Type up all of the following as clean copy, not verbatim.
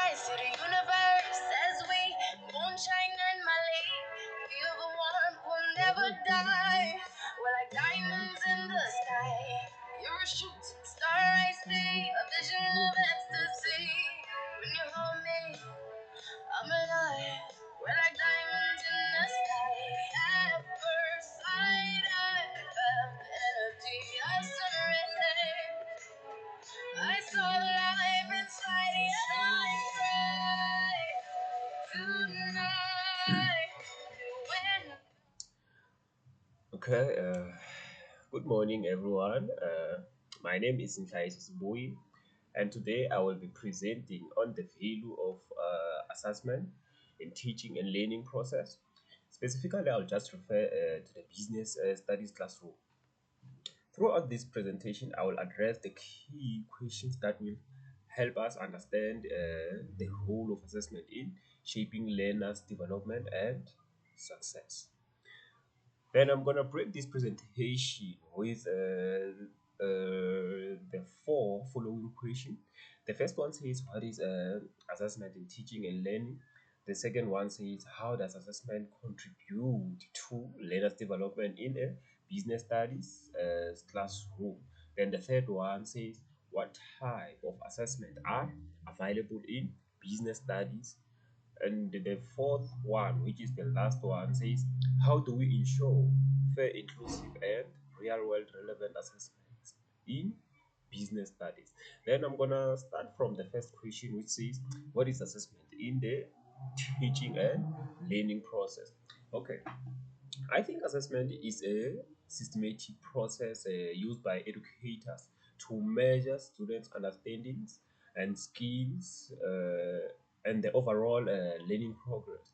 rise to the universe as we moonshine and Malay. Feel the warmth, will never die. We're like diamonds in the sky. You're a shooting star, I see. A vision of ecstasy. When you hold me, I'm alive. We're like diamonds in the sky. At first sight, I felt the energy of sun rays. I saw the life inside you shine bright tonight. When Okay, good morning, everyone. My name is Ntlais Bui, and today I will be presenting on the value of assessment in teaching and learning process. Specifically, I'll just refer to the business studies classroom. Throughout this presentation, I will address the key questions that will help us understand the role of assessment in shaping learners' development and success. Then I'm gonna break this presentation with the four following questions. The first one says, what is assessment in teaching and learning? The second one says, how does assessment contribute to learners' development in a business studies classroom? Then the third one says, what type of assessment are available in business studies? And the fourth one, which is the last one, says, how do we ensure fair, inclusive, and real world relevant assessments in business studies? Then I'm gonna start from the first question, which says, what is assessment in the teaching and learning process? Okay, I think assessment is a systematic process used by educators to measure students' understandings and skills and the overall learning progress.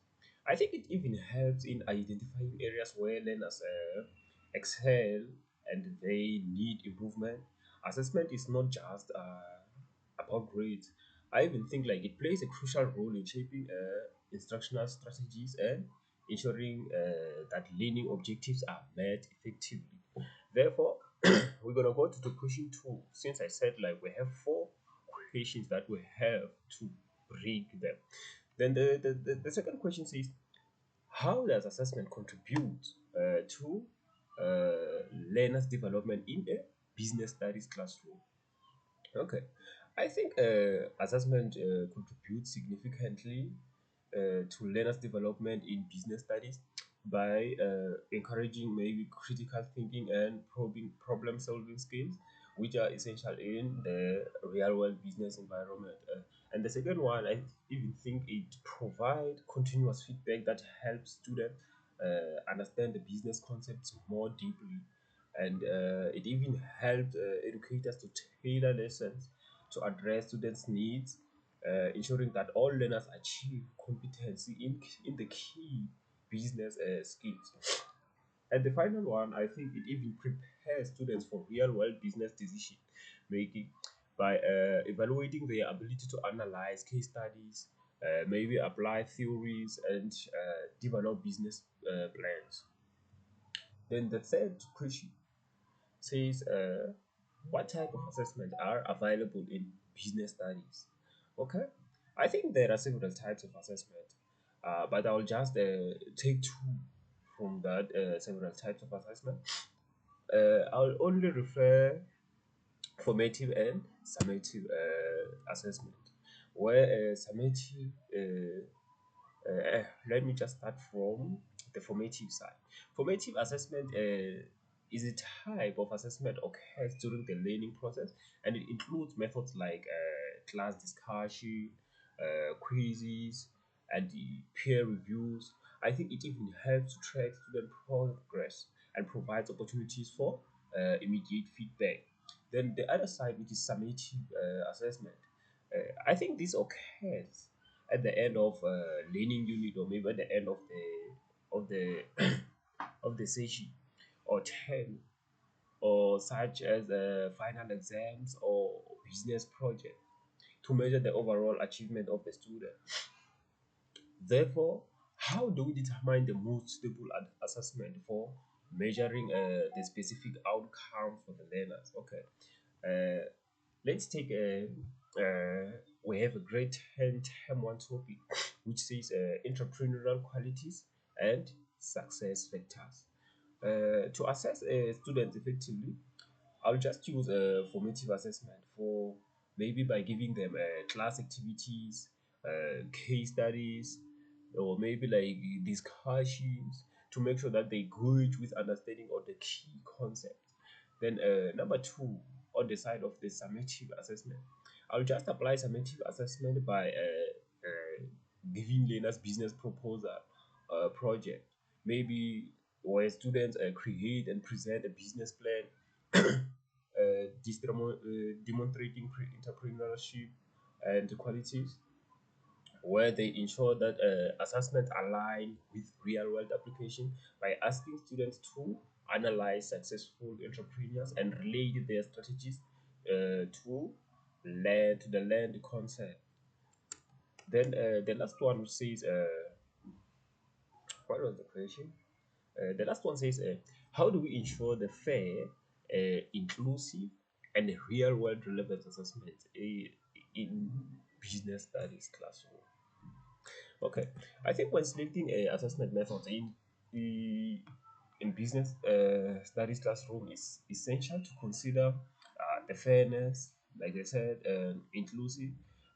I think it even helps in identifying areas where learners excel and they need improvement. Assessment is not just about grades. I even think like it plays a crucial role in shaping instructional strategies and ensuring that learning objectives are met effectively. Therefore, we're gonna go to the question two. Since I said like we have four questions that we have to break them. Then the second question says, how does assessment contribute to learners' development in a business studies classroom? Okay, I think assessment contributes significantly to learners' development in business studies by encouraging maybe critical thinking and probing problem solving skills, which are essential in the real world business environment. And the second one, I even think it provide continuous feedback that helps students understand the business concepts more deeply, and it even helped educators to tailor lessons to address students' needs, ensuring that all learners achieve competency in the key business skills. And the final one, I think it even prepares students for real world business decision making by evaluating their ability to analyze case studies, maybe apply theories, and develop business plans. Then the third question says, what type of assessment are available in business studies? Okay, I think there are several types of assessment, but I'll just take two from that several types of assessment. I'll only refer formative and summative assessment. Where summative, let me just start from the formative side. Formative assessment is a type of assessment occurs during the learning process, and it includes methods like class discussion, quizzes, and the peer reviews. I think it even helps to track student progress and provides opportunities for immediate feedback. Then the other side, which is summative assessment, I think this occurs at the end of learning unit, or maybe at the end of the of the session or term, or such as final exams or business project, to measure the overall achievement of the student. Therefore, how do we determine the most stable assessment for measuring the specific outcome for the learners? Okay, let's take we have a great term one topic which says entrepreneurial qualities and success factors. To assess students effectively, I'll just use a formative assessment for maybe by giving them class activities, case studies, or maybe like discussions to make sure that they gauge with understanding of the key concepts. Then number two, on the side of the summative assessment, I'll just apply summative assessment by giving learners business proposal project, maybe where students create and present a business plan, demonstrating entrepreneurship and qualities, where they ensure that assessment align with real world application by asking students to analyze successful entrepreneurs and relate their strategies to the land concept. Then the last one says, what was the question? The last one says, how do we ensure the fair, inclusive, and real world relevant assessment in business studies classroom? Okay, I think when selecting a assessment methods the in business studies classroom is essential to consider the fairness, like I said, inclusive,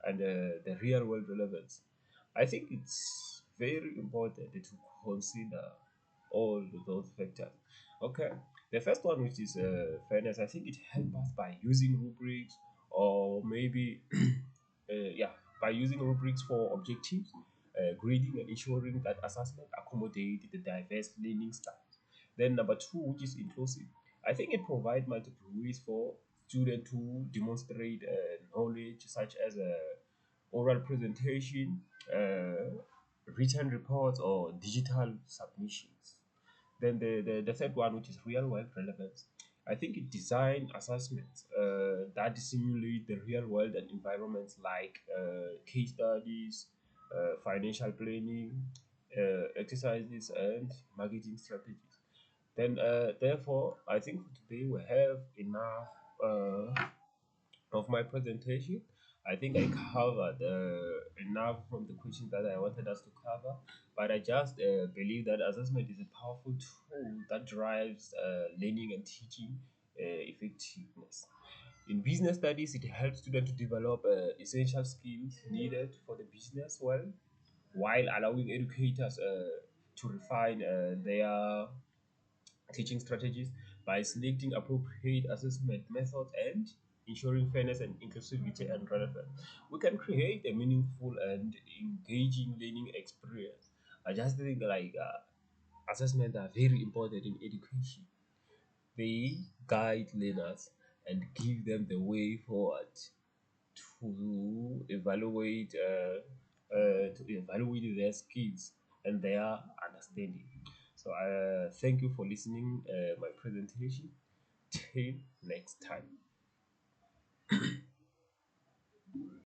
and the real world relevance. I think it's very important to consider all those factors. Okay, the first one, which is fairness, I think it helps us by using rubrics or maybe yeah, by using rubrics for objectives, grading, and ensuring that assessment accommodate the diverse learning styles. Then number two, which is inclusive, I think it provides multiple ways for students to demonstrate knowledge, such as oral presentation, written reports, or digital submissions. Then the third one, which is real world relevance, I think it design assessments that simulate the real world and environments like case studies, financial planning, exercises, and marketing strategies. Then, therefore, I think for today we have enough of my presentation. I think I covered enough from the questions that I wanted us to cover, but I just believe that assessment is a powerful tool that drives learning and teaching effectiveness. In business studies, it helps students to develop essential skills needed for the business world, while allowing educators to refine their teaching strategies by selecting appropriate assessment methods and ensuring fairness and inclusivity and relevance. We can create a meaningful and engaging learning experience. I just think like assessments are very important in education. They guide learners and give them the way forward to evaluate their skills and their understanding. So I thank you for listening my presentation. Till next time.